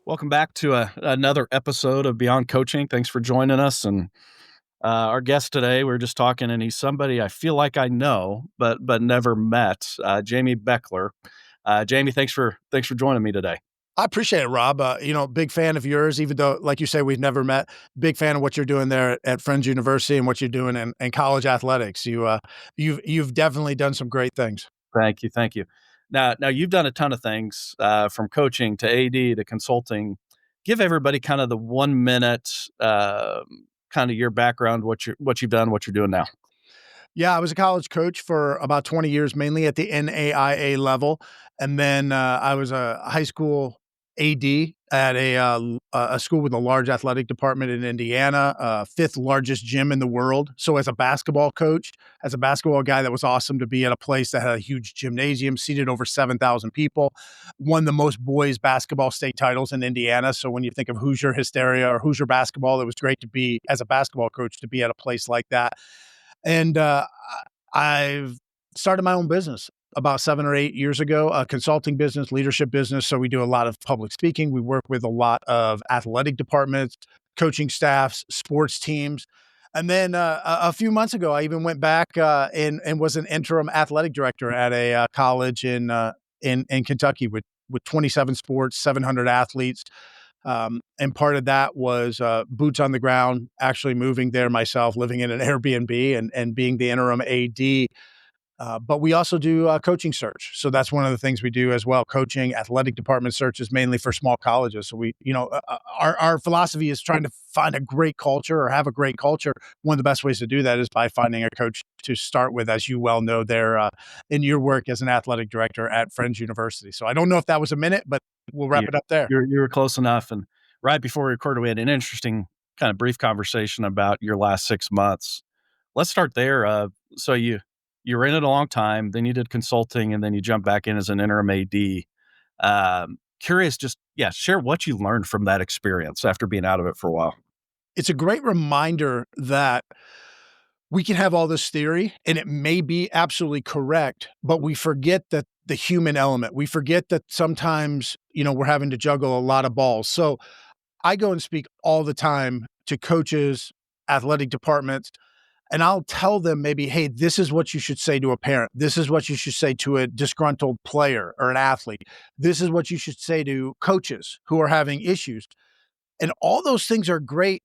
Welcome back to another episode of Beyond Coaching. Thanks for joining us. And our guest today, we're just talking, and he's somebody I feel like I know, but never met. Jamy Bechler. Jamy, thanks for joining me today. I appreciate it, Rob. Big fan of yours, even though, like you say, we've never met. Big fan of what you're doing there at Friends University and what you're doing in college athletics. You've definitely done some great things. Thank you. Now you've done a ton of things, from coaching to AD to consulting. Give everybody kind of the 1 minute, kind of your background, what you've done, what you're doing now. Yeah, I was a college coach for about 20 years, mainly at the NAIA level. And then I was a high school AD at a school with a large athletic department in Indiana, fifth largest gym in the world. So as a basketball coach, as a basketball guy, that was awesome to be at a place that had a huge gymnasium, seated over 7,000 people, won the most boys basketball state titles in Indiana. So when you think of Hoosier hysteria or Hoosier basketball, it was great to be, as a basketball coach, to be at a place like that. And I've started my own business about 7 or 8 years ago, a consulting business, leadership business. So we do a lot of public speaking. We work with a lot of athletic departments, coaching staffs, sports teams. And then a few months ago, I even went back and was an interim athletic director at a college in Kentucky with 27 sports, 700 athletes. And part of that was boots on the ground, actually moving there myself, living in an Airbnb and being the interim AD. But we also do coaching search. So that's one of the things we do as well. Coaching, athletic department searches, mainly for small colleges. So our philosophy is trying to find a great culture or have a great culture. One of the best ways to do that is by finding a coach to start with, as you well know, there in your work as an athletic director at Friends University. So I don't know if that was a minute, but we'll wrap it up there. You were close enough. And right before we recorded, we had an interesting kind of brief conversation about your last 6 months. Let's start there. So you were in it a long time, then you did consulting, and then you jumped back in as an interim AD. Curious, share what you learned from that experience after being out of it for a while. It's a great reminder that we can have all this theory, and it may be absolutely correct, but we forget that the human element. We forget that sometimes, we're having to juggle a lot of balls. So I go and speak all the time to coaches, athletic departments, and I'll tell them maybe, hey, this is what you should say to a parent. This is what you should say to a disgruntled player or an athlete. This is what you should say to coaches who are having issues. And all those things are great,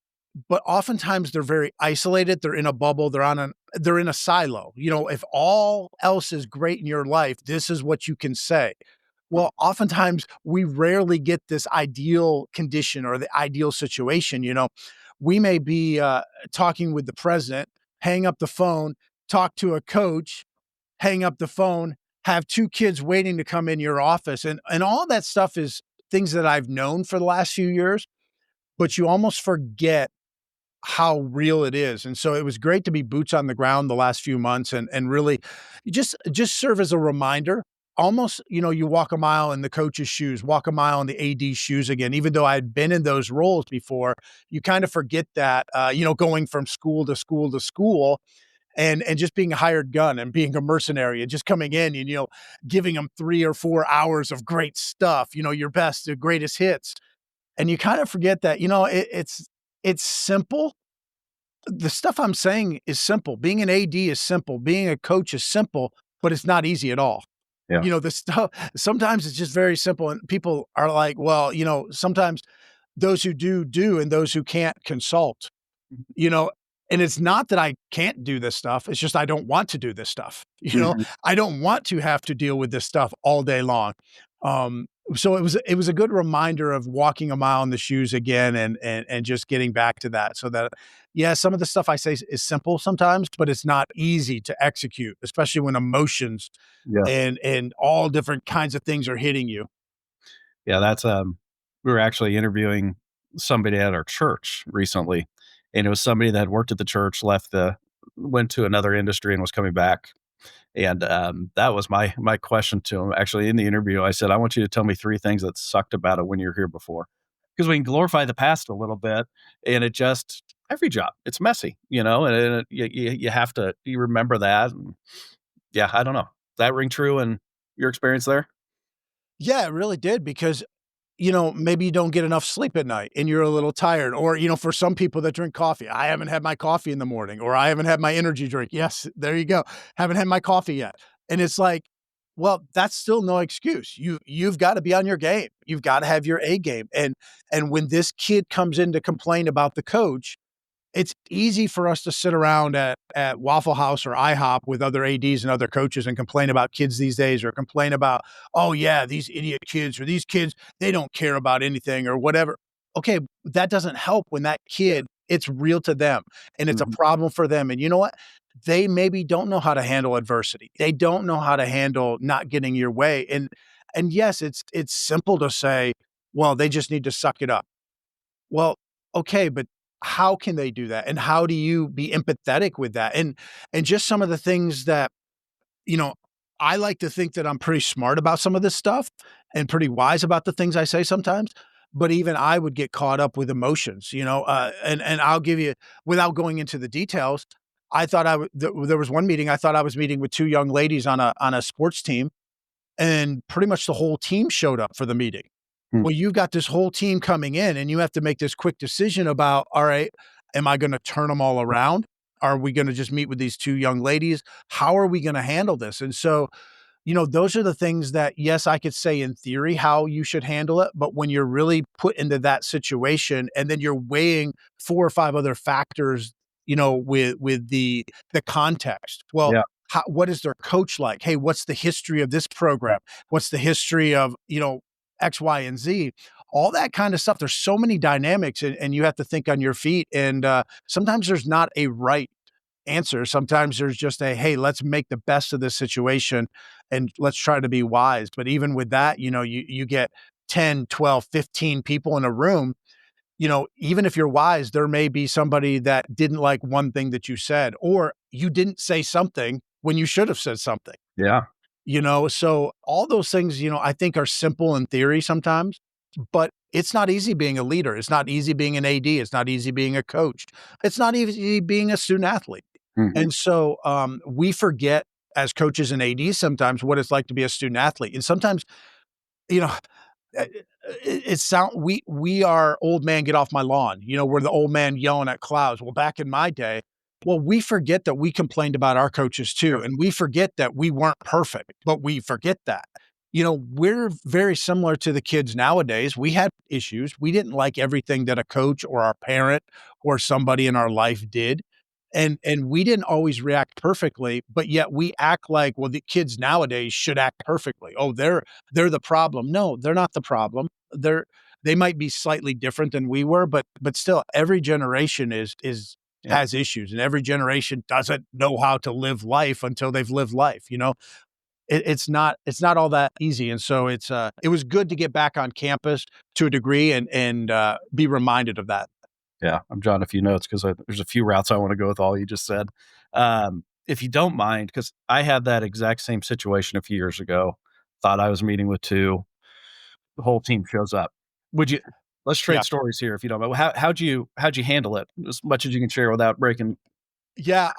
but oftentimes they're very isolated. They're in a bubble. They're in a silo. If all else is great in your life, this is what you can say. Well, oftentimes we rarely get this ideal condition or the ideal situation. We may be talking with the president, hang up the phone, talk to a coach, hang up the phone, have 2 kids waiting to come in your office. And all that stuff is things that I've known for the last few years, but you almost forget how real it is. And so it was great to be boots on the ground the last few months and really just serve as a reminder. Almost, you walk a mile in the coach's shoes, walk a mile in the AD's shoes again. Even though I had been in those roles before, you kind of forget that, going from school to school to school and just being a hired gun and being a mercenary and just coming in and, giving them 3 or 4 hours of great stuff, your best, the greatest hits. And you kind of forget that, it's simple. The stuff I'm saying is simple. Being an AD is simple. Being a coach is simple, but it's not easy at all. Yeah. The stuff, sometimes it's just very simple. And people are like, well, sometimes those who do, and those who can't consult, and it's not that I can't do this stuff. It's just, I don't want to do this stuff. I don't want to have to deal with this stuff all day long. So it was a good reminder of walking a mile in the shoes again and just getting back to that. So that, some of the stuff I say is simple sometimes, but it's not easy to execute, especially when emotions and all different kinds of things are hitting you. Yeah, that's we were actually interviewing somebody at our church recently, and it was somebody that had worked at the church, went to another industry and was coming back. And that was my question to him. Actually, in the interview, I said, I want you to tell me 3 things that sucked about it when you were here before. Because we can glorify the past a little bit, and it just every job. It's messy, and you have to you remember that. And yeah, I don't know. That ring true in your experience there? Yeah, it really did because maybe you don't get enough sleep at night and you're a little tired. Or, for some people that drink coffee, I haven't had my coffee in the morning or I haven't had my energy drink. Yes, there you go. Haven't had my coffee yet. And it's like, well, that's still no excuse. You've got to be on your game. You've got to have your A game. And when this kid comes in to complain about the coach, it's easy for us to sit around at Waffle House or IHOP with other ADs and other coaches and complain about kids these days, or complain about, oh yeah, these idiot kids, or these kids, they don't care about anything or whatever. Okay, that doesn't help when that kid, it's real to them and it's a Mhm. problem for them. And you know what? They maybe don't know how to handle adversity. They don't know how to handle not getting your way. And yes, it's simple to say, well, they just need to suck it up. Well, okay, but how can they do that? And how do you be empathetic with that? And just some of the things that, you know, I like to think that I'm pretty smart about some of this stuff and pretty wise about the things I say sometimes, but even I would get caught up with emotions, and I'll give you, without going into the details, I thought there was one meeting I thought I was meeting with two young ladies on a sports team, and pretty much the whole team showed up for the meeting. Mm. Well, you've got this whole team coming in and you have to make this quick decision about, all right, am I going to turn them all around? Are we going to just meet with these two young ladies? How are we going to handle this? And so, those are the things that, yes, I could say in theory how you should handle it. But when you're really put into that situation and then you're weighing four or five other factors, with the context. Well, Yeah. what is their coach like? Hey, what's the history of this program? What's the history of, X, Y, and Z? All that kind of stuff. There's so many dynamics, and you have to think on your feet. And sometimes there's not a right answer. Sometimes there's just a, hey, let's make the best of this situation and let's try to be wise. But even with that, you get 10, 12, 15 people in a room, even if you're wise, there may be somebody that didn't like one thing that you said, or you didn't say something when you should have said something. Yeah. So all those things, I think are simple in theory sometimes, but it's not easy being a leader. It's not easy being an AD. It's not easy being a coach. It's not easy being a student athlete. Mhm. And so we forget as coaches and ADs sometimes what it's like to be a student athlete. And sometimes, you know, it sound we are old man get off my lawn. We're the old man yelling at clouds. Well, back in my day, well, we forget that we complained about our coaches too, Sure. and we forget that we weren't perfect, but we forget that. We're very similar to the kids nowadays. We had issues. We didn't like everything that a coach or our parent or somebody in our life did. And we didn't always react perfectly, but yet we act like, well, the kids nowadays should act perfectly. Oh, they're the problem. No, they're not the problem. They might be slightly different than we were, but still every generation is Yeah. has issues, and every generation doesn't know how to live life until they've lived life. It's not all that easy. And so it was good to get back on campus to a degree and be reminded of that. Yeah. I'm jotting a few notes because there's a few routes I want to go with all you just said. If you don't mind, because I had that exact same situation a few years ago. Thought I was meeting with two. The whole team shows up. Would you? Let's Yeah. trade stories here, if you don't mind. How'd you handle it? As much as you can share without breaking. Yeah,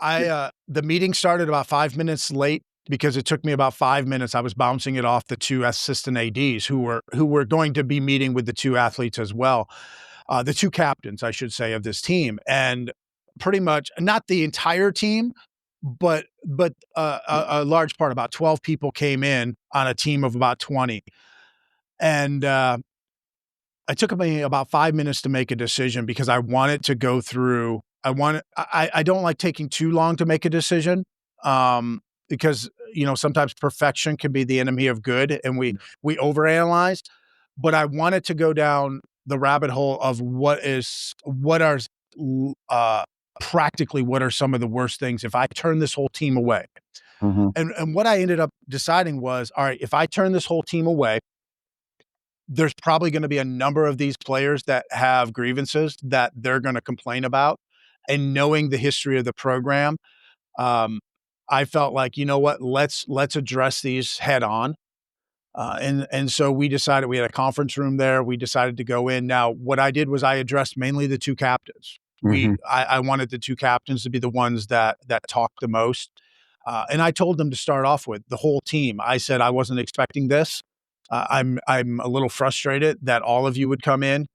the meeting started about 5 minutes late because it took me about 5 minutes. I was bouncing it off the 2 assistant ADs who were going to be meeting with the 2 athletes as well, the 2 captains, I should say, of this team. And pretty much not the entire team, but a large part, about 12 people came in on a team of about 20. And, it took me about 5 minutes to make a decision because I wanted to go through I don't like taking too long to make a decision, because, sometimes perfection can be the enemy of good, and we overanalyze, but I wanted to go down the rabbit hole of what are l practically, what are some of the worst things if I turn this whole team away? Mhm. And what I ended up deciding was, all right, if I turn this whole team away, there's probably gonna be a number of these players that have grievances that they're gonna complain about, and knowing the history of the program, um, I felt like, you know what, let's address these head on, and so we decided we had a conference room there, we decided to go in. Now, what I did was I addressed mainly the 2 captains. Mhm. I wanted the 2 captains to be the ones that talked the most, and I told them to start off with the whole team. I said, "I wasn't expecting this. I'm a little frustrated that all of you would come in,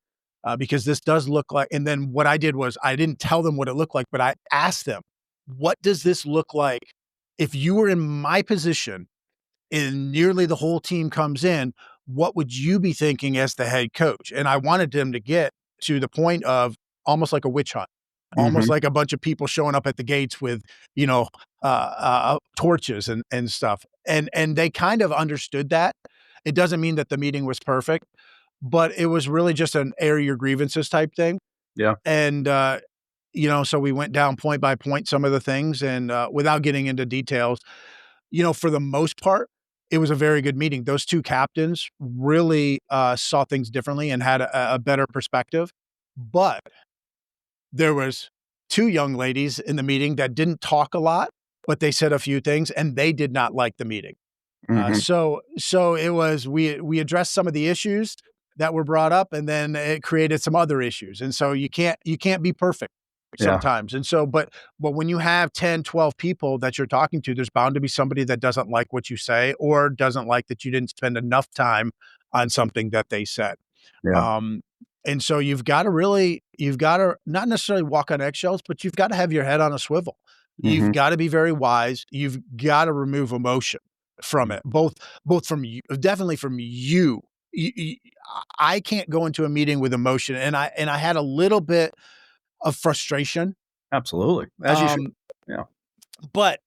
because this does look like," and then what I did was I didn't tell them what it looked like, but I asked them, "What does this look like if you were in my position and nearly the whole team comes in, what would you be thinking as the head coach?" And I wanted them to get to the point of almost like a witch hunt, almost Mhm. like a bunch of people showing up at the gates with, you know, torches and stuff. And they kind of understood that. It doesn't mean that the meeting was perfect, but it was really just an air your grievances type thing. Yeah. And so we went down point by point some of the things, and without getting into details, for the most part, it was a very good meeting. Those 2 captains really, saw things differently and had a better perspective, but there was 2 young ladies in the meeting that didn't talk a lot, but they said a few things, and they did not like the meeting. Mhm. So it was we addressed some of the issues that were brought up, and then it created some other issues, and so you can't be perfect Yeah. sometimes, and so but when you have 10, 12 people that you're talking to, there's bound to be somebody that doesn't like what you say or doesn't like that you didn't spend enough time on something that they said. Yeah. Um, and so you've gotta not necessarily walk on eggshells, but you've gotta have your head on a swivel. You've Mhm. gotta be very wise. You've gotta remove emotion from Mm. it, both from you, definitely from you. I can't go into a meeting with emotion, and I had a little bit of frustration, Absolutely. As you should. um, Yeah. but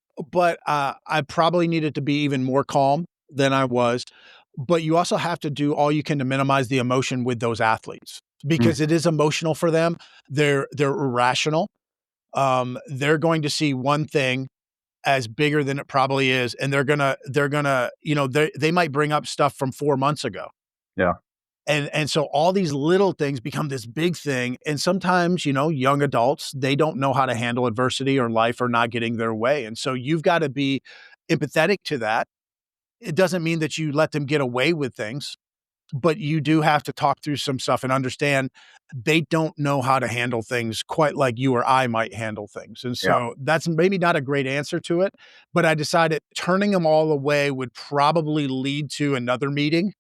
I probably needed to be even more calm than I was. But you also have to do all you can to minimize the emotion with those athletes Mm. because it is emotional for them. They're irrational. They're going to see one thing as bigger than it probably is, and they're gonna they might bring up stuff from 4 months ago. Yeah. And so all these little things become this big thing, and sometimes, young adults, they don't know how to handle adversity or life or not getting their way, and so you've gotta be empathetic to that. It doesn't mean that you let them get away with things, but you do have to talk through some stuff and understand they don't know how to handle things quite like you or I might handle things, and Yeah. so that's maybe not a great answer to it, but I decided turning them all away would probably lead to another meeting.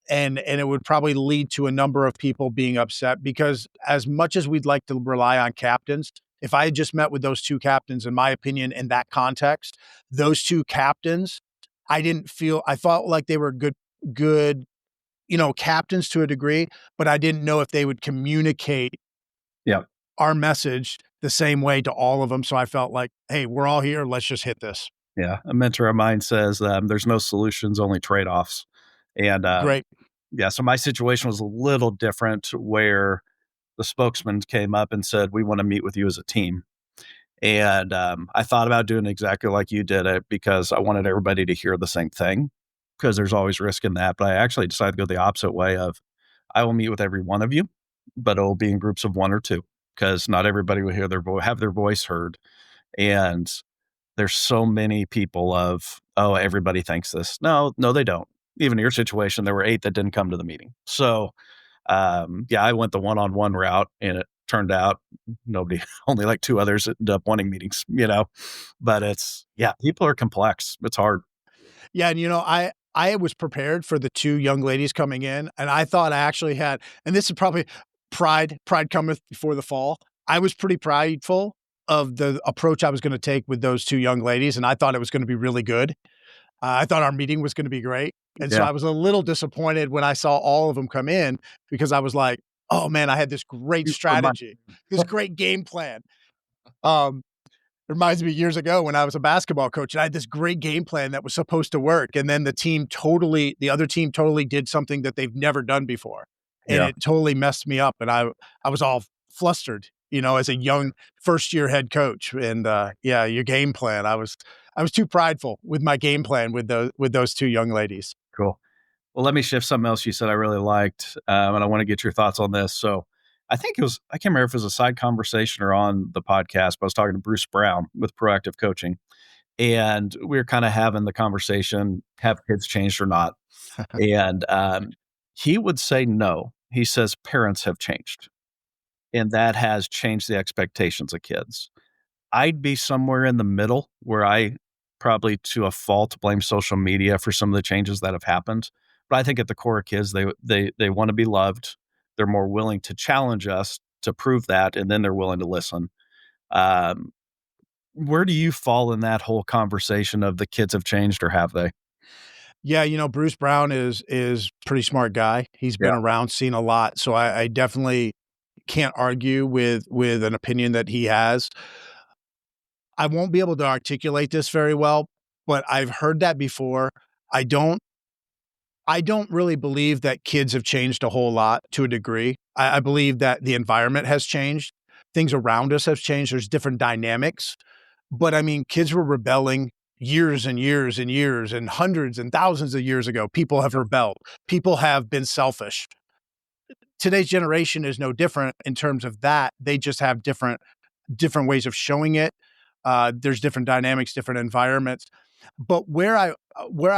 And it would probably lead to a number of people being upset because as much as we'd like to rely on captains, if I had just met with those 2 captains, in my opinion, in that context, those 2 captains, I felt like they were good, captains to a degree, but I didn't know if they would communicate Yeah. our message the same way to all of them. So I felt like, "Hey, we're all here. Let's just hit this." Yeah. A mentor of mine says, there's no solutions, only trade-offs. And, Great. yeah, so my situation was a little different where the spokesman came up and said, "We wanna meet with you as a team." And, I thought about doing exactly like you did it because I wanted everybody to hear the same thing, because there's always risk in that, but I actually decided to go the opposite way of, I will meet with every one of you, but it'll be in groups of 1 or 2, because not everybody will hear have their voice heard, and there's so many people of, "Oh, everybody thinks this." No, no, they don't. Even in your situation, there were 8 that didn't come to the meeting. So, yeah, I went the one-on-one route, and it turned out nobody only like 2 others ended up wanting meetings. But yeah, people are complex. It's hard. Yeah, and I was prepared for the 2 young ladies coming in, and I thought I actually had, and this is probably pride cometh before the fall. I was pretty prideful of the approach I was gonna take with those 2 young ladies, and I thought it was gonna be really good. I thought our meeting was gonna be great, and so Yeah. I was a little disappointed when I saw all of them come in because I was like, "Oh, man, I had this great You were my strategy, this great game plan." Um it reminds me years ago when I was a basketball coach, and I had this great game plan that was supposed to work, and then the other team totally did something that they've never done before, and Yeah, it totally messed me up, and I was all flustered, as a young first-year head coach, and, yeah, your game plan, I was too prideful with my game plan with those 2 young ladies. cool. Well, let me shift something else you said I really liked, and I wanna get your thoughts on this. So, I can't remember if it was a side conversation or on the podcast, but I was talking to Bruce Brown with Proactive Coaching, and we were kinda having the conversation, have kids changed or not? And, he would say no. He says parents have changed. and that has changed the expectations of kids. I'd be somewhere in the middle where I probably to a fault blame social media for some of the changes that have happened. But I think at the core of kids, they want to be loved. They're more willing to challenge us to prove that, and then they're willing to listen. Um, where do you fall in that whole conversation of the kids have changed or have they? Yeah, Bruce Brown is pretty smart guy. He's Yeah. been around, seen a lot, so I definitely can't argue with an opinion that he has. I won't be able to articulate this very well, but I've heard that before. I don't I don't really believe that kids have changed a whole lot to a degree. I believe that the environment has changed. Things around us have changed. There's different dynamics. But I mean, kids were rebelling years and years and years and hundreds and thousands of years ago. People have rebelled. People have been selfish. Today's generation is no different in terms of that. They just have different ways of showing it. There's different dynamics, different environments. But where I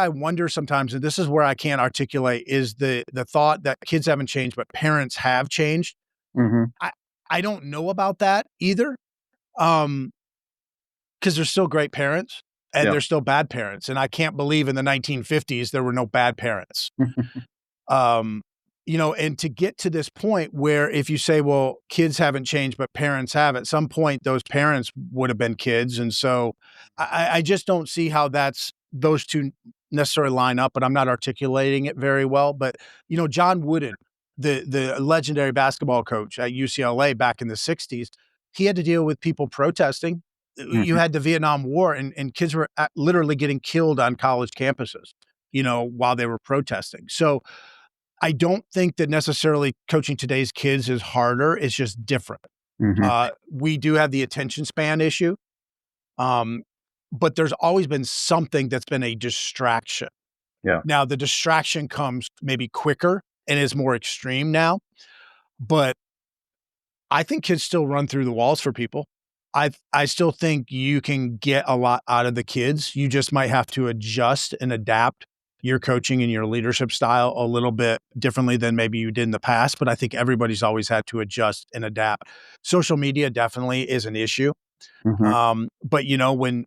wonder sometimes, and this is where I can't articulate, is the thought that kids haven't changed, but parents have changed. Mhm. I I don't know about that either, because there's still great parents and Yeah. there's still bad parents, and I can't believe in the 1950s there were no bad parents. Um, and to get to this point where if you say, well, kids haven't changed, but parents have, at some point, those parents would have been kids. And so I just don't see how those two necessarily line up, but I'm not articulating it very well. But, John Wooden, the legendary basketball coach at UCLA back in the 60s, he had to deal with people protesting. You Mhm. had the Vietnam War and kids were literally getting killed on college campuses, while they were protesting. So, I don't think that necessarily coaching today's kids is harder, it's just different. Mhm. We do have the attention span issue, um, but there's always been something that's been a distraction. Yeah. Now, the distraction comes maybe quicker and is more extreme now, but I think kids still run through the walls for people. I still think you can get a lot out of the kids. You just might have to adjust and adapt your coaching and your leadership style a little bit differently than maybe you did in the past, but I think everybody's always had to adjust and adapt. Social media definitely is an issue. Mhm. But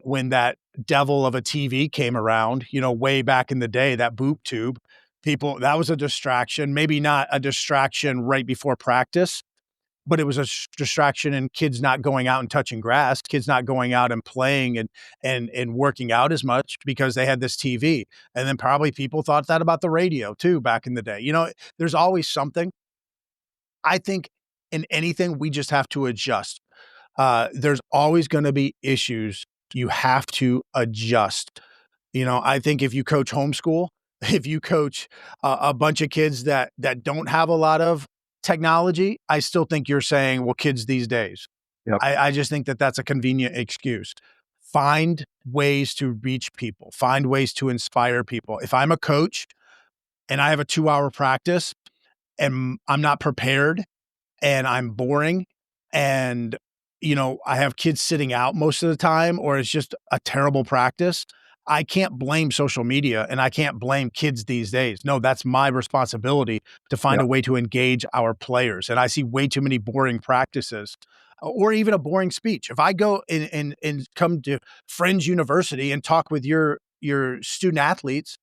when that devil of a TV came around, way back in the day, that boob tube, people that was a distraction, maybe not a distraction right before practice, but it was a distraction in kids not going out and touching grass, kids not going out and playing and working out as much because they had this TV. And then probably people thought that about the radio too back in the day. There's always something. I think in anything we just have to adjust. There's always going to be issues. You have to adjust. I think if you coach homeschool, if you coach a bunch of kids that don't have a lot of technology, I still think you're saying, well, kids these days. Yep. I just think that that's a convenient excuse. Find ways to reach people. Find ways to inspire people. If I'm a coach and I have a 2-hour practice and I'm not prepared and I'm boring and I have kids sitting out most of the time or it's just a terrible practice, I can't blame social media and I can't blame kids these days. No, that's my responsibility to find Yeah. a way to engage our players. And I see way too many boring practices or even a boring speech. If I go and come to Friends University and talk with your student athletes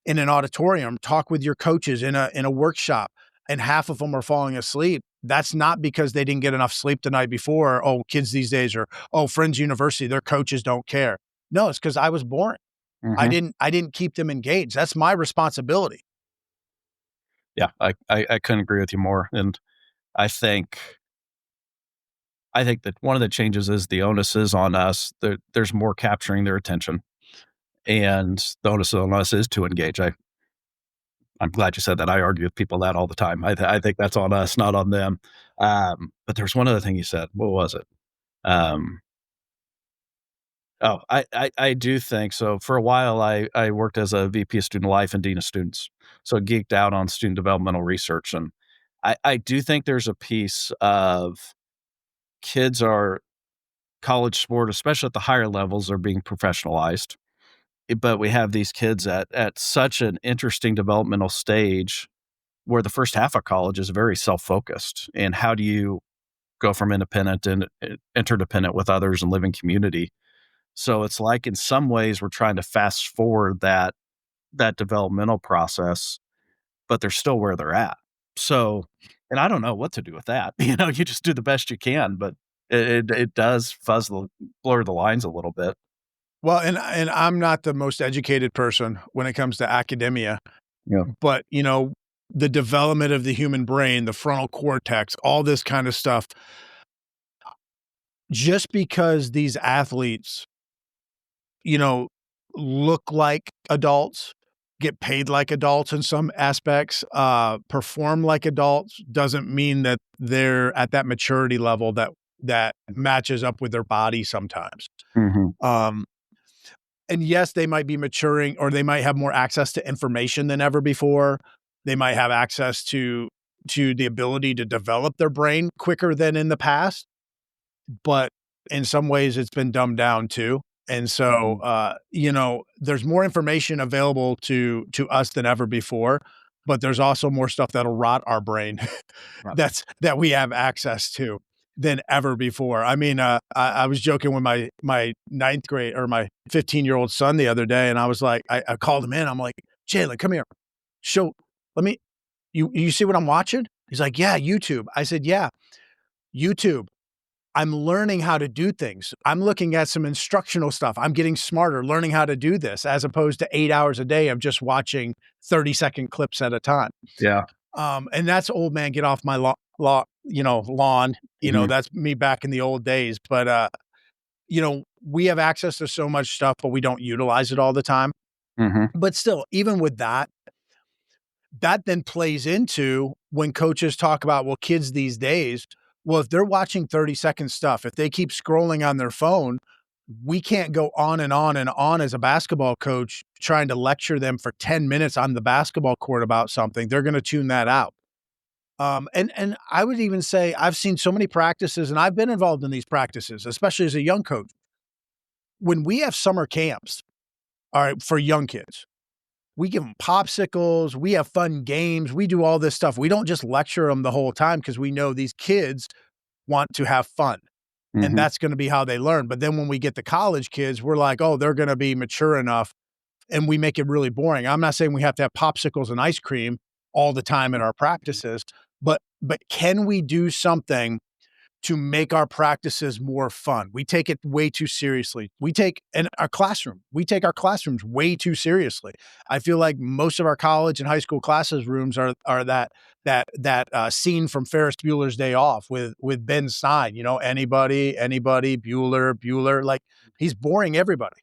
in an auditorium, talk with your coaches in a workshop, and half of them are falling asleep. That's not because they didn't get enough sleep the night before. Oh, kids these days are, oh, Friends University, their coaches don't care. No, it's because I was boring. I Mhm. didn't I didn't keep them engaged. That's my responsibility. Yeah. I couldn't agree with you more. And I think I think that one of the changes is the onus is on us. There's more capturing their attention, and the onus on us is to engage. I'm glad you said that. I argue with people that all the time. I think that's on us, not on them. But there's one other thing you said. What was it? Um, I do think so. For a while, I worked as a VP of student life and dean of students, so geeked out on student developmental research, and I do think there's a piece of kids are college sport, especially at the higher levels, are being professionalized. But we have these kids at such an interesting developmental stage where the first half of college is very self-focused. And how do you go from independent and interdependent with others and live in community. So it's like in some ways we're trying to fast forward that developmental process, but they're still where they're at. So, and I don't know what to do with that. You just do the best you can, but it does blur the lines a little bit. Well, and I'm not the most educated person when it comes to academia, Yeah. but, the development of the human brain, the frontal cortex, all this kind of stuff, just because these athletes, you know, look like adults, get paid like adults in some aspects, perform like adults, doesn't mean that they're at that maturity level that matches up with their body sometimes. Mhm. Um, and yes, they might be maturing or they might have more access to information than ever before. They might have access to the ability to develop their brain quicker than in the past, but in some ways it's been dumbed down too. And so, Mhm. there's more information available to us than ever before, but there's also more stuff that'll rot our brain Right. that we have access to than ever before. I mean, I was joking with my ninth grade or my 15-year-old son the other day, and I was like, I called him in. I'm like, Jalen, come here. Show, let me. You see what I'm watching? He's like, yeah, YouTube. I said, yeah, YouTube. I'm learning how to do things. I'm looking at some instructional stuff. I'm getting smarter, learning how to do this as opposed to 8 hours a day of just watching 30-second clips at a time. Yeah. And that's old man, get off my lawn. Mhm. That's me back in the old days. But, we have access to so much stuff, but we don't utilize it all the time. Mhm. But still, even with that, that then plays into when coaches talk about, well, kids these days, well, if they're watching 30-second stuff, if they keep scrolling on their phone, we can't go on and on and on as a basketball coach trying to lecture them for 10 minutes on the basketball court about something. They're going to tune that out. And I would even say I've seen so many practices, and I've been involved in these practices, especially as a young coach. When we have summer camps, all right, for young kids, we give them popsicles, we have fun games, we do all this stuff. We don't just lecture them the whole time because we know these kids want to have fun, and Mhm. that's gonna be how they learn. But then when we get the college kids, we're like, "Oh, they're gonna be mature enough," and we make it really boring. I'm not saying we have to have popsicles and ice cream all the time in our practices, but can we do something to make our practices more fun? We take it way too seriously. We take our classrooms way too seriously. I feel like most of our college and high school classrooms are that scene from Ferris Bueller's Day Off with Ben Stein. Anybody, Bueller. Like he's boring everybody.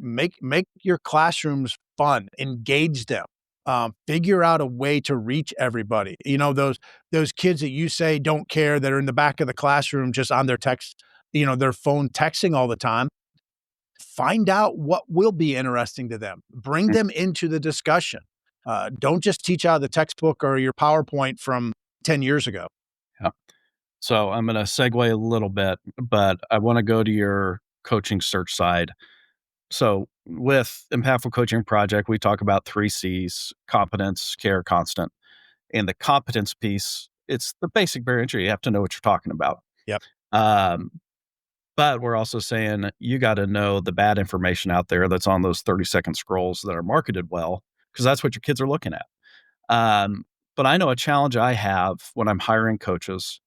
Make your classrooms fun, engage them, figure out a way to reach everybody. Those kids that you say don't care that are in the back of the classroom just on their their phone texting all the time. Find out what will be interesting to them. Bring Mm. them into the discussion. Don't just teach out of the textbook or your PowerPoint from 10 years ago. Yeah. So I'm gonna segue a little bit, but I wanna go to your coaching search side. So with Impactful Coaching Project, we talk about 3 C's: competence, care, constant. And the competence piece, it's the basic barrier entry. You have to know what you're talking about. Yep. Um, but we're also saying you got to know the bad information out there that's on those 30-second scrolls that are marketed well, because that's what your kids are looking at. Um, but I know a challenge I have when I'm hiring coaches,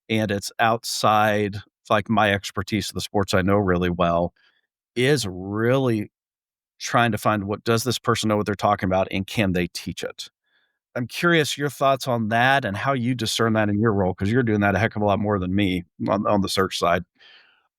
and it's outside like my expertise of the sports I know really well, is really trying to find what does this person know what they're talking about and can they teach it? I'm curious your thoughts on that and how you discern that in your role because you're doing that a heck of a lot more than me on the search side.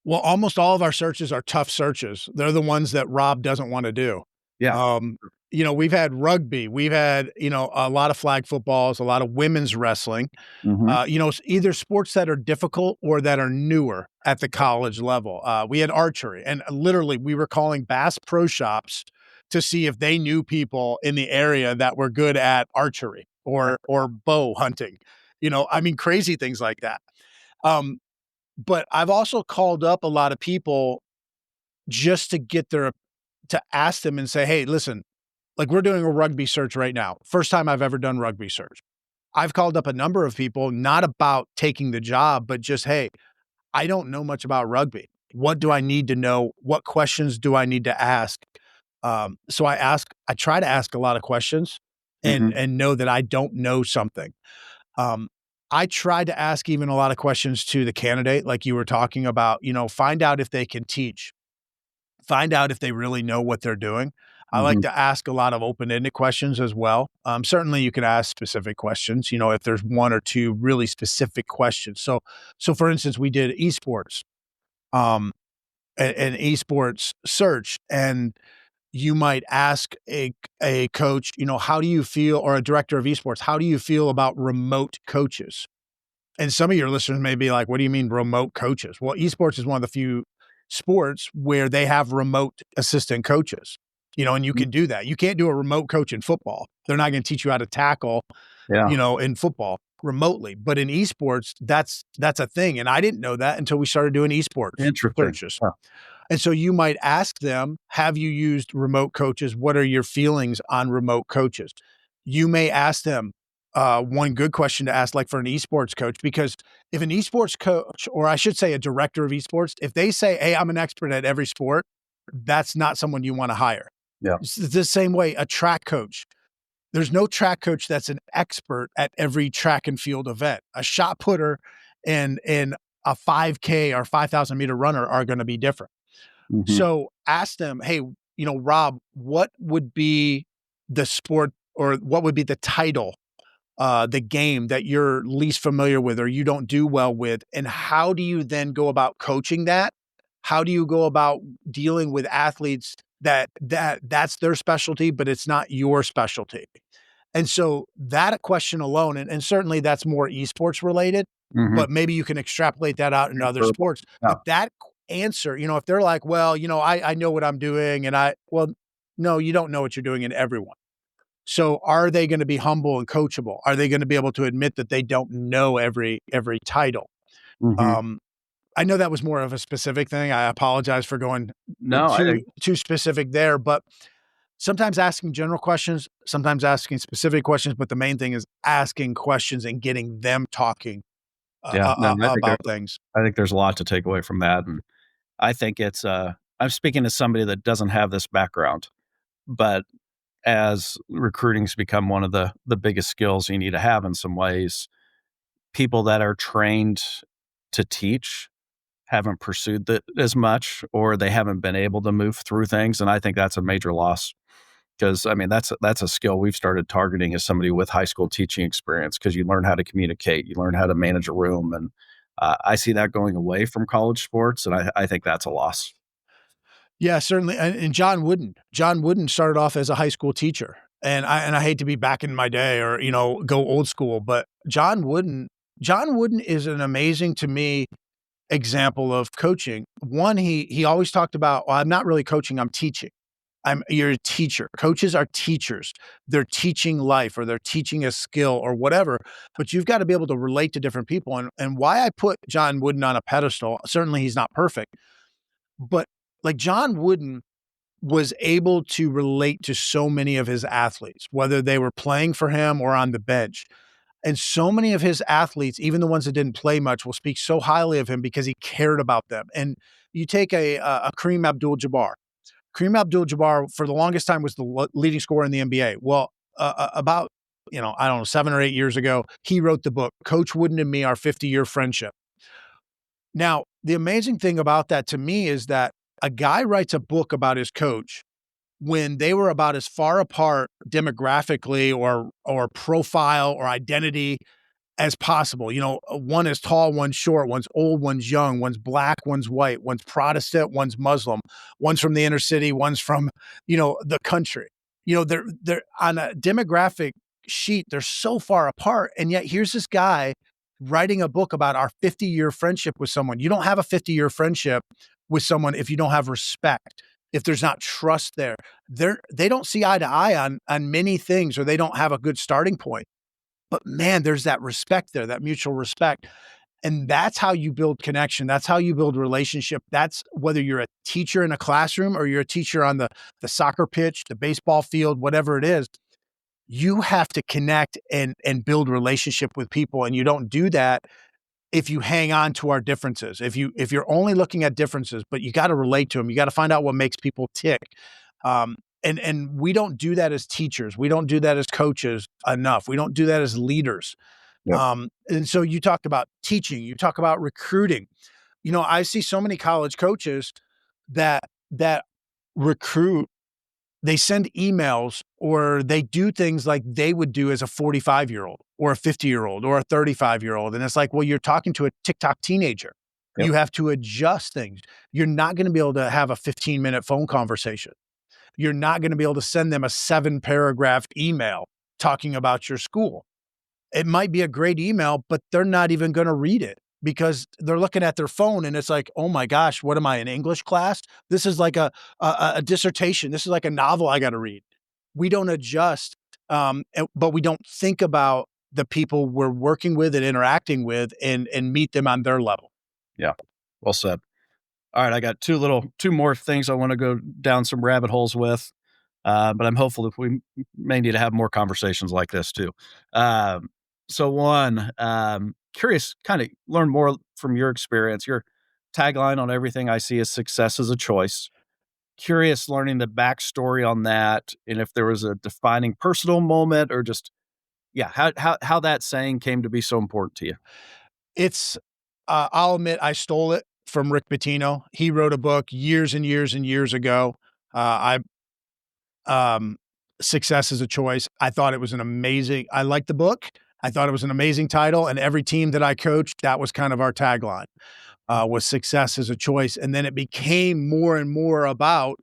Well, almost all of our searches are tough searches. They're the ones that Rob doesn't want to do. Yeah. Um, we've had rugby, we've had, a lot of flag footballs, a lot of women's wrestling, Mhm. either sports that are difficult or that are newer at the college level. We had archery, and literally we were calling Bass Pro Shops to see if they knew people in the area that were good at archery or bow hunting. I mean, crazy things like that. Um, but I've also called up a lot of people just to to ask them and say, "Hey, listen, like we're doing a rugby search right now. First time I've ever done rugby search. I've called up a number of people, not about taking the job, but just, hey, I don't know much about rugby. What do I need to know? What questions do I need to ask? So I try to ask a lot of questions Hmm. and know that I don't know something. Um, I try to ask even a lot of questions to the candidate, like you were talking about, find out if they can teach, find out if they really know what they're doing. I like Hmm. to ask a lot of open-ended questions as well. Certainly you can ask specific questions, if there's one or two really specific questions. So for instance, we did esports, um, an esports search, and you might ask a coach, how do you feel, or a director of esports, how do you feel about remote coaches? And some of your listeners may be like, what do you mean remote coaches? Well, esports is one of the few sports where they have remote assistant coaches, and you can do that. You can't do a remote coach in football. They're not going to teach you how to tackle, Yeah. in football remotely. But in esports, that's a thing. And I didn't know that until we started doing esports Interesting. searches. Yeah. And so you might ask them, have you used remote coaches? What are your feelings on remote coaches? You may ask them, one good question to ask, like for an esports coach, because if an esports coach, or I should say a director of esports, if they say, hey, I'm an expert at every sport, that's not someone you want to hire. Yeah. It's the same way a track coach. There's no track coach that's an expert at every track and field event. A shot putter and a 5K or 5,000-meter runner are going to be different. Hmm. So ask them, hey, Rob, what would be the sport, or what would be the title, the game that you're least familiar with or you don't do well with? And how do you then go about coaching that? How do you go about dealing with athletes that's their specialty, but it's not your specialty? And so that a question alone, and certainly that's more esports related, Hmm. but maybe you can extrapolate that out into other Transferable. sports. Yeah. But that answer, if they're like, well, I know what I'm doing, well, no, you don't know what you're doing in everyone. So are they going to be humble and coachable? Are they going to be able to admit that they don't know every title? Hmm. Um, I know that was more of a specific thing. I apologize for going No, I too specific there, but sometimes asking general questions, sometimes asking specific questions, but the main thing is asking questions and getting them talking yeah. No, about things. I think there's a lot to take away from that, and I think it's. I'm speaking as somebody that doesn't have this background, but as recruiting's become one of the biggest skills you need to have in some ways, people that are trained to teach haven't pursued that as much, or they haven't been able to move through things, and I think that's a major loss. Because I mean, that's a skill we've started targeting as somebody with high school teaching experience, because you learn how to communicate, you learn how to manage a room, and I see that going away from college sports, and I think that's a loss. Yeah, certainly. And John Wooden started off as a high school teacher. And I hate to be back in my day or, go old school, but John Wooden is an amazing, to me, example of coaching. One, he always talked about, well, I'm not really coaching, I'm teaching. You're a teacher. Coaches are teachers. They're teaching life, or they're teaching a skill or whatever, but you've got to be able to relate to different people. And why I put John Wooden on a pedestal, certainly he's not perfect, but like John Wooden was able to relate to so many of his athletes, whether they were playing for him or on the bench. And so many of his athletes, even the ones that didn't play much, will speak so highly of him because he cared about them. And you take a Kareem Abdul-Jabbar. Kareem Abdul-Jabbar, for the longest time, was the leading scorer in the NBA. Well, about, I don't know, 7 or 8 years ago, he wrote the book, Coach Wooden and Me, Our 50-Year Friendship. Now, the amazing thing about that to me is that a guy writes a book about his coach when they were about as far apart demographically or profile or identity as possible. One is tall, one's short, one's old, one's young, one's black, one's white, one's Protestant, one's Muslim, one's from the inner city, one's from, the country. They're on a demographic sheet, they're so far apart. And yet here's this guy writing a book about our 50-year friendship with someone. You don't have a 50-year friendship with someone if you don't have respect, if there's not trust there. They don't see eye to eye on many things, or they don't have a good starting point. But man, there's that respect there, that mutual respect. And that's how you build connection. That's how you build relationship. That's whether you're a teacher in a classroom or you're a teacher on the soccer pitch, the baseball field, whatever it is. you have to connect and build relationship with people. And you don't do that if you hang on to our differences. If you're only looking at differences, but you got to relate to them, you got to find out what makes people tick. And we don't do that as teachers. We don't do that as coaches enough. We don't do that as leaders. Yep. And so you talked about teaching, you talk about recruiting. I see so many college coaches that recruit, they send emails or they do things like they would do as a 45-year-old or a 50-year-old or a 35-year-old. And it's like, well, you're talking to a TikTok teenager. Yep. You have to adjust things. You're not going to be able to have a 15-minute phone conversation. You're not going to be able to send them a 7-paragraph email talking about your school. It might be a great email, but they're not even going to read it because they're looking at their phone and it's like, oh my gosh, what am I, in English class? This is like a dissertation. This is like a novel I got to read. We don't adjust, but we don't think about the people we're working with and interacting with and meet them on their level. Yeah. Well said. All right. I got two more things I want to go down some rabbit holes with. But I'm hopeful that we may need to have more conversations like this too. So one, curious, kind of learn more from your experience. Your tagline on everything I see is success is a choice. Curious learning the backstory on that, and if there was a defining personal moment or just, how that saying came to be so important to you. It's, I'll admit I stole it from Rick Pitino. He wrote a book years and years and years ago. Um, Success is a Choice. I thought it was I liked the book. I thought it was an amazing title. And every team that I coached, that was kind of our tagline, was success is a choice. And then it became more and more about,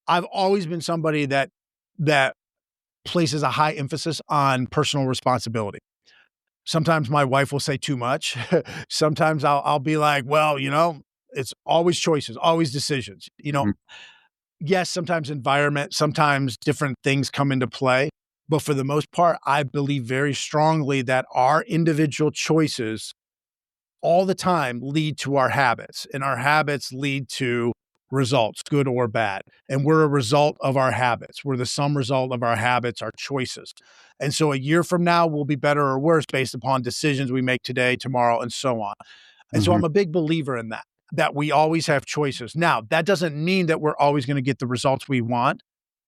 I've always been somebody that places a high emphasis on personal responsibility. Sometimes my wife will say too much. Sometimes I'll be like, well, it's always choices, always decisions. Mhm. Yes, sometimes environment, sometimes different things come into play. But for the most part, I believe very strongly that our individual choices all the time lead to our habits, and our habits lead to results, good or bad. And we're a result of our habits. We're the sum result of our habits, our choices. And so a year from now, we'll be better or worse based upon decisions we make today, tomorrow, and so on. And so Mhm. I'm a big believer in that we always have choices. Now, that doesn't mean that we're always going to get the results we want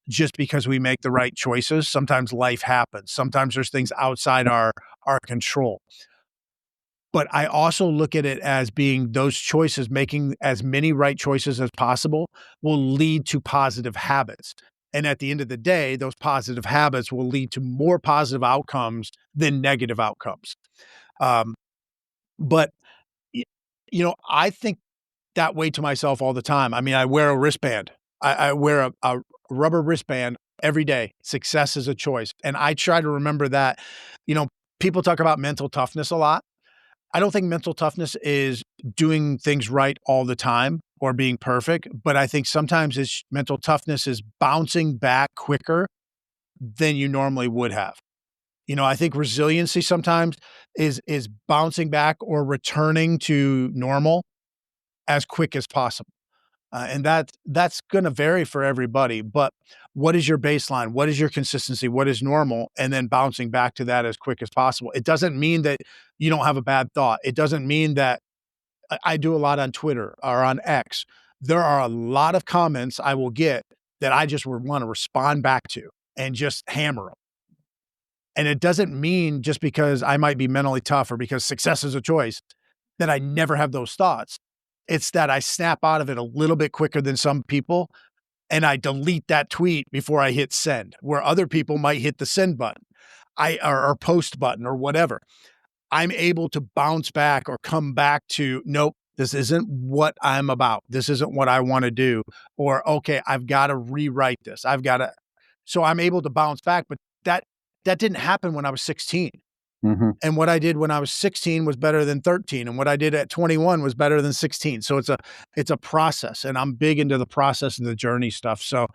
just because we make the right choices. Sometimes life happens. Sometimes there's things outside our control. But I also look at it as being those choices, making as many right choices as possible will lead to positive habits. And at the end of the day, those positive habits will lead to more positive outcomes than negative outcomes. Um, but y- I think that way to myself all the time. I mean, I wear a wristband. I wear a rubber wristband every day. Success is a choice. And I try to remember that, you know, people talk about mental toughness a lot. I don't think mental toughness is doing things right all the time or being perfect, but I think sometimes mental toughness is bouncing back quicker than you normally would have. I think resiliency sometimes is bouncing back or returning to normal as quick as possible. And that's going to vary for everybody. But what is your baseline? What is your consistency? What is normal? And then bouncing back to that as quick as possible. It doesn't mean that you don't have a bad thought. It doesn't mean that I do a lot on Twitter or on X. There are a lot of comments I will get that I just would want to respond back to and just hammer them. And it doesn't mean just because I might be mentally tough or because success is a choice that I never have those thoughts. It's that I snap out of it a little bit quicker than some people and I delete that tweet before I hit send, where other people might hit the send button, or post button or whatever. I'm able to bounce back or come back to, nope, this isn't what I'm about. This isn't what I want to do. Or, okay, I've got to rewrite this. So I'm able to bounce back, but that didn't happen when I was 16. Mhm. And what I did when I was 16 was better than 13. And what I did at 21 was better than 16. So it's a process. And I'm big into the process and the journey stuff. So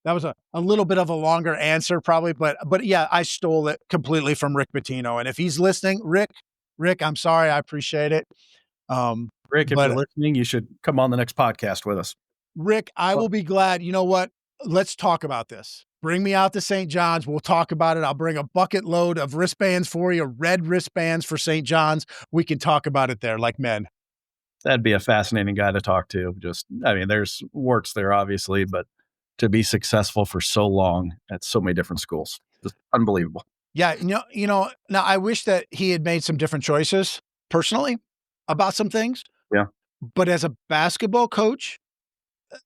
that was a little bit of a longer answer probably, but yeah, I stole it completely from Rick Pitino. And if he's listening, Rick, I'm sorry. I appreciate it. Rick, if you're But listening, you should come on the next podcast with us. Rick, I Well, will be glad. You know what? Let's talk about this. Bring me out to St. John's. We'll talk about it. I'll bring a bucket load of wristbands for you, red wristbands for St. John's. We can talk about it there like men. That'd be a fascinating guy to talk to. Just, I mean, there's warts there, obviously, but to be successful for so long at so many different schools, just unbelievable. Yeah, now I wish that he had made some different choices personally about some things, Yeah. but as a basketball coach,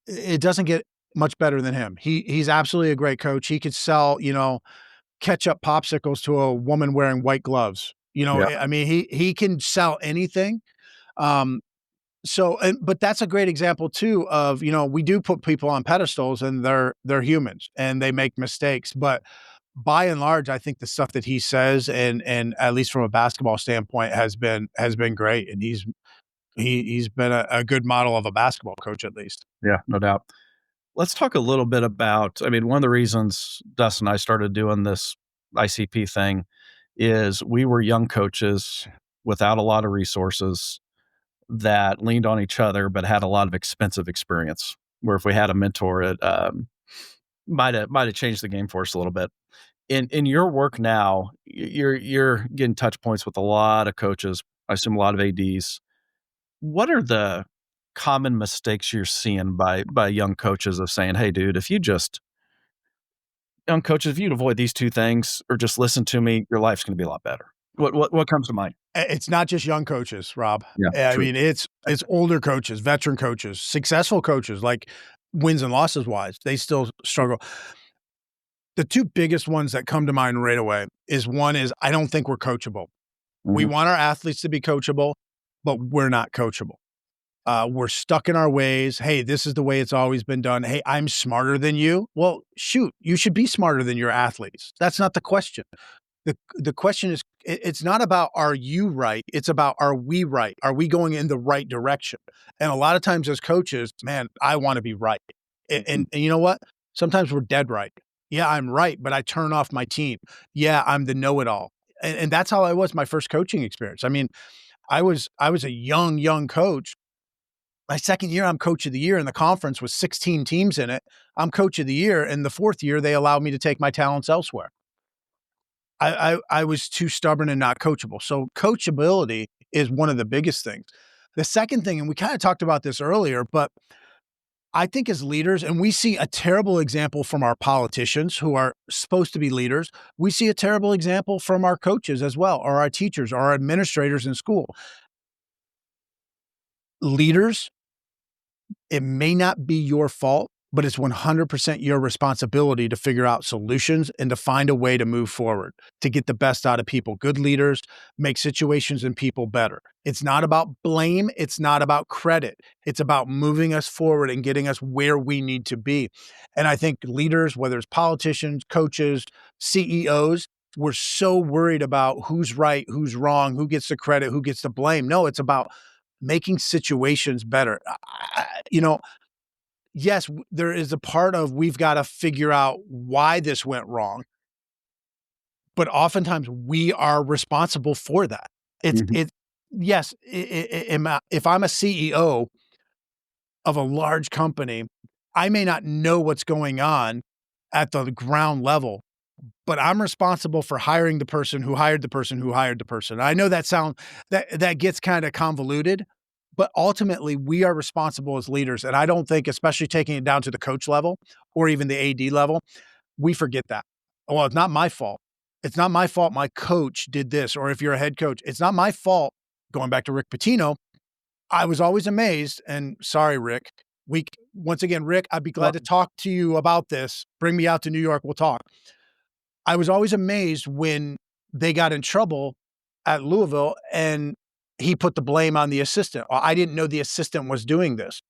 it doesn't get much better than him. He's absolutely a great coach. He could sell, ketchup popsicles to a woman wearing white gloves. Yeah. I mean, he can sell anything. Um, but that's a great example too of, we do put people on pedestals and they're humans and they make mistakes, but by and large, I think the stuff that he says and at least from a basketball standpoint has been great. And he's been a good model of a basketball coach at least. Yeah. No doubt. Let's talk a little bit about, I mean, one of the reasons Dustin and I started doing this ICP thing is we were young coaches without a lot of resources that leaned on each other, but had a lot of expensive experience. Where if we had a mentor, it might have changed the game for us a little bit. In your work now, you're getting touch points with a lot of coaches. I assume a lot of ADs. What are the common mistakes you're seeing by young coaches of saying, "Hey, dude, if you just young coaches, if you'd avoid these two things or just listen to me, your life's going to be a lot better." What comes to mind? It's not just young coaches, Rob. Yeah, I true. mean, it's older coaches, veteran coaches, successful coaches, like wins and losses wise, they still struggle. The two biggest ones that come to mind right away is one is I don't think we're coachable. We Mhm. want our athletes to be coachable, but we're not coachable. We're stuck in our ways. Hey, this is the way it's always been done. Hey, I'm smarter than you. Well, shoot, you should be smarter than your athletes. That's not the question. The question is it's not about are you right? It's about are we right? Are we going in the right direction? And a lot of times as coaches, man, I want to be right. And, Mhm. and and you know what? Sometimes we're dead right. Yeah, I'm right, but I turn off my team. Yeah, I'm the know-it-all. And that's how I was my first coaching experience. I mean, I was a young coach. My second year, I'm coach of the year, and the conference was 16 teams in it. I'm coach of the year, and the fourth year, they allowed me to take my talents elsewhere. I was too stubborn and not coachable. So coachability is one of the biggest things. The second thing, and we kind of talked about this earlier, but I think as leaders, and we see a terrible example from our politicians who are supposed to be leaders. We see a terrible example from our coaches as well, or our teachers, or our administrators in school. Leaders, it may not be your fault, but it's 100% your responsibility to figure out solutions and to find a way to move forward, to get the best out of people. Good leaders make situations and people better. It's not about blame. It's not about credit. It's about moving us forward and getting us where we need to be. And I think leaders, whether it's politicians, coaches, CEOs, we're so worried about who's right, who's wrong, who gets the credit, who gets the blame. No, it's about making situations better. Yes, there is a part of we've got to figure out why this went wrong, but oftentimes we are responsible for that. It's Mhm. it yes, if I'm a CEO of a large company, I may not know what's going on at the ground level, but I'm responsible for hiring the person who hired the person who hired the person. I know that gets kind of convoluted, but ultimately we are responsible as leaders. And I don't think, especially taking it down to the coach level or even the AD level, we forget that. Well, it's not my fault. It's not my fault my coach did this. Or if you're a head coach, it's not my fault. Going back to Rick Pitino, I was always amazed. And sorry, Rick. Once again, Rick, I'd be glad Well, to talk to you about this. Bring me out to New York. We'll talk. I was always amazed when they got in trouble at Louisville and he put the blame on the assistant. "Oh, I didn't know the assistant was doing this."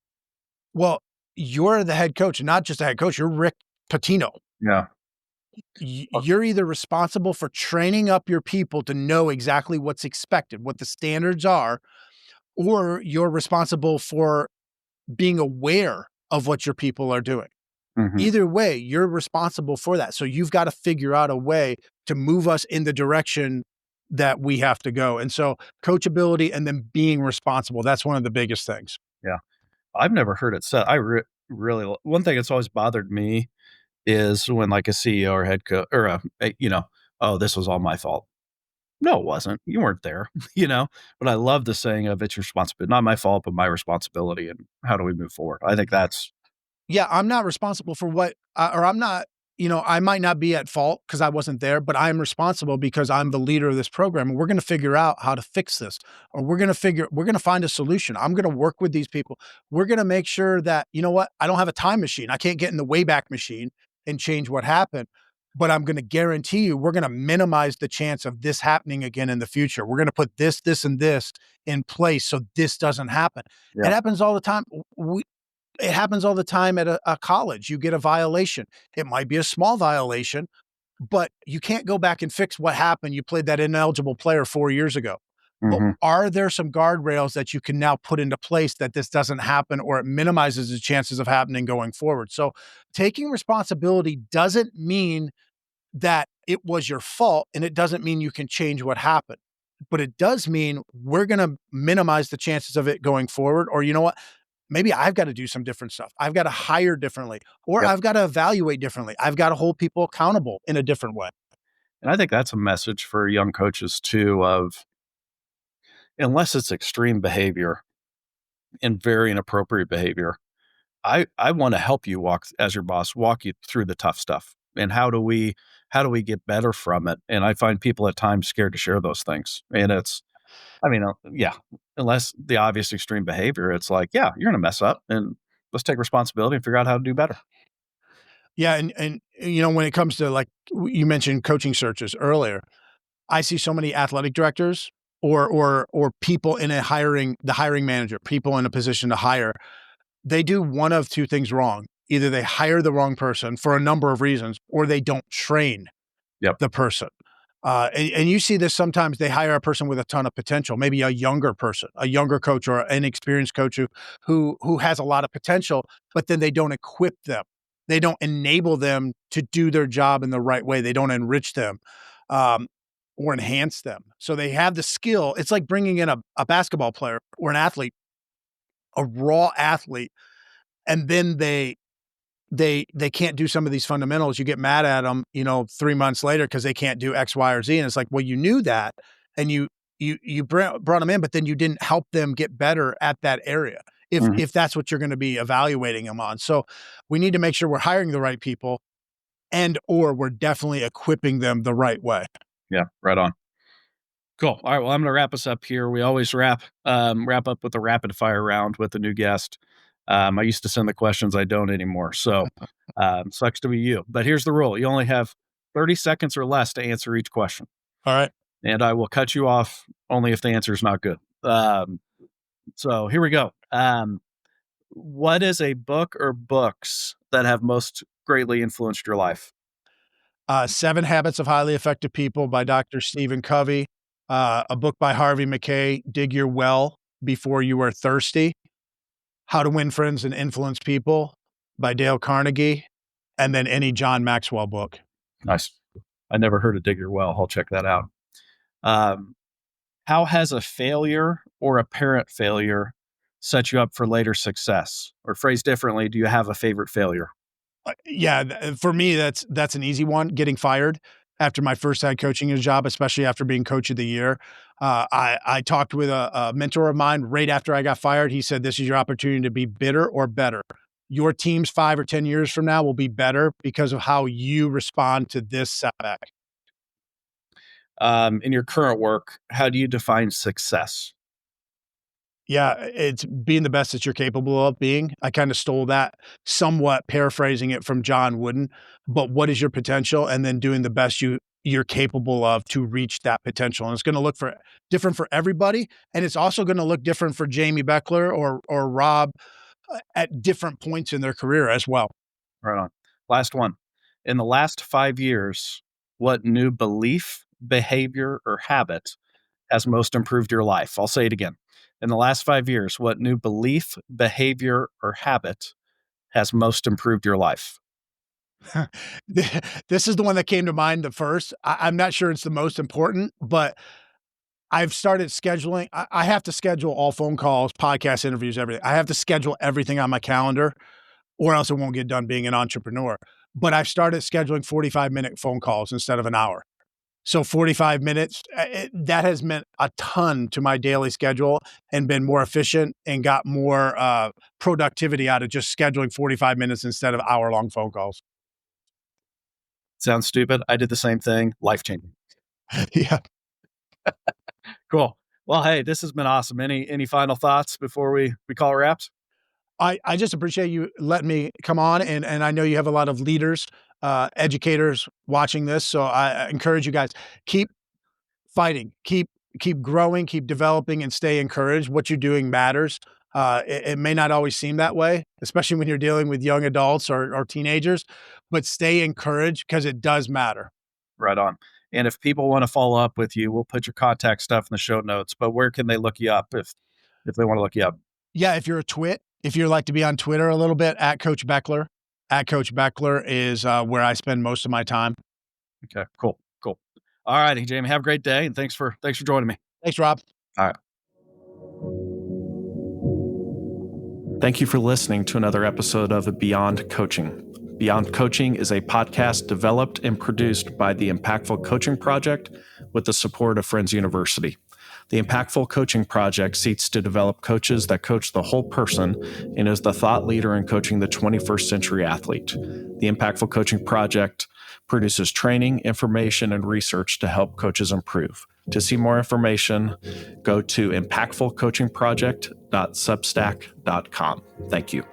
Well, you're the head coach, not just a head coach, you're Rick Pitino. yeah. You're either responsible for training up your people to know exactly what's expected, what the standards are, or you're responsible for being aware of what your people are doing. Mhm. Either way, you're responsible for that. So you've got to figure out a way to move us in the direction that we have to go. And so coachability and then being responsible, that's one of the biggest things. Yeah. I've never heard it said. I really one thing that's always bothered me is when like a CEO or head coach or oh, this was all my fault. No, it wasn't. You weren't there, But I love the saying of it's your responsibility, not my fault, but my responsibility. And how do we move forward? I think that's Yeah, I'm not responsible for what or I'm not I might not be at fault because I wasn't there, but I'm responsible because I'm the leader of this program, and we're gonna figure out how to fix this, or we're gonna find a solution. I'm gonna work with these people. We're gonna make sure that you know what? I don't have a time machine. I can't get in the Wayback Machine and change what happened, but I'm gonna guarantee you we're gonna minimize the chance of this happening again in the future. We're gonna put this, this, and this in place so this doesn't happen. It yeah. happens all the time. It happens all the time at a college. You get a violation. It might be a small violation, but you can't go back and fix what happened. You played that ineligible player 4 years ago. But Hmm. are there some guardrails that you can now put into place that this doesn't happen or it minimizes the chances of happening going forward? So taking responsibility doesn't mean that it was your fault, and it doesn't mean you can change what happened. But it does mean we're gonna minimize the chances of it going forward, or you know what? Maybe I've got to do some different stuff. I've got to hire differently, or Yep. I've got to evaluate differently. I've got to hold people accountable in a different way. And I think that's a message for young coaches too of unless it's extreme behavior and very inappropriate behavior, I want to help you walk as your boss, walk you through the tough stuff. And how do we get better from it? And I find people at times scared to share those things. And yeah, unless the obvious extreme behavior, it's like, yeah, you're going to mess up and let's take responsibility and figure out how to do better. Yeah, and when it comes to like you mentioned coaching searches earlier, I see so many athletic directors or people in the hiring manager, people in a position to hire. They do one of two things wrong. Either they hire the wrong person for a number of reasons, or they don't train Yep. the person. And you see this sometimes they hire a person with a ton of potential, maybe a younger person, a younger coach or an experienced coach who has a lot of potential, but then they don't equip them. They don't enable them to do their job in the right way. They don't enrich them um, or enhance them. So they have the skill. It's like bringing in a basketball player or an athlete, a raw athlete, and then they can't do some of these fundamentals. You get mad at them, 3 months later because they can't do X, Y, or Z, and it's like, well, you knew that, and you brought them in, but then you didn't help them get better at that area. Mhm. If that's what you're going to be evaluating them on, so we need to make sure we're hiring the right people, and or we're definitely equipping them the right way. Yeah. Right on. Cool. All right. Well, I'm going to wrap us up here. We always wrap up with a rapid fire round with a new guest. I used to send the questions. I don't anymore. So sucks to be you. But here's the rule: you only have 30 seconds or less to answer each question, All right. and I will cut you off only if the answer is not good. So here we go. What is a book or books that have most greatly influenced your life? Seven Habits of Highly Effective People by Dr. Stephen Covey, a book by Harvey Mackay, Dig Your Well Before You Are Thirsty, How to Win Friends and Influence People by Dale Carnegie, and then any John Maxwell book. Nice. I never heard of Digger Well. I'll check that out. Um, How has a failure or apparent failure set you up for later success? Or phrased differently, do you have a favorite failure? Yeah, for me, that's an easy one. Getting fired after my first head coaching job, especially after being coach of the year. I talked with a mentor of mine right after I got fired. He said, "This is your opportunity to be bitter or better. Your teams 5 or 10 years from now will be better because of how you respond to this setback." In your current work, how do you define success? Yeah, it's being the best that you're capable of being. I kinda stole that, somewhat paraphrasing it from John Wooden, but what is your potential? And then doing the best you're capable of to reach that potential, and it's gonna look for different for everybody, and it's also gonna look different for Jamy Bechler or Rob, at different points in their career as well. Right on. Last one. In the last 5 years, what new belief, behavior, or habit has most improved your life? I'll say it again. In the last 5 years, what new belief, behavior, or habit has most improved your life? This is the one that came to mind the first. I'm not sure it's the most important, but I've started scheduling. I have to schedule all phone calls, podcast interviews, everything. I have to schedule everything on my calendar or else it won't get done being an entrepreneur. but I've started scheduling 45-minute phone calls instead of an hour. So 45 minutes, that has meant a ton to my daily schedule and been more efficient and got more productivity out of just scheduling 45 minutes instead of hour-long phone calls. Sounds stupid. I did the same thing. Life-changing. Yeah. Cool. Well, hey, this has been awesome. Any final thoughts before we call it wraps? I just appreciate you letting me come on, and I know you have a lot of leaders, educators watching this, so I encourage you guys, keep fighting, keep growing, keep developing, and stay encouraged. What you're doing matters. It may not always seem that way, especially when you're dealing with young adults or teenagers, but stay encouraged because it does matter. Right on. And if people want to follow up with you, we'll put your contact stuff in the show notes. But where can they look you up if they want to look you up? Yeah, if you're a twit, if you like to be on Twitter a little bit, at Coach Bechler. At Coach Bechler is where I spend most of my time. Okay, cool. All righty, Jamie. Have a great day, and thanks for joining me. Thanks, Rob. All right. Thank you for listening to another episode of Beyond Coaching. Beyond Coaching is a podcast developed and produced by the Impactful Coaching Project with the support of Friends University. The Impactful Coaching Project seeks to develop coaches that coach the whole person and is the thought leader in coaching the 21st century athlete. The Impactful Coaching Project produces training, information, and research to help coaches improve. To see more information, go to impactfulcoachingproject.substack.com. Thank you.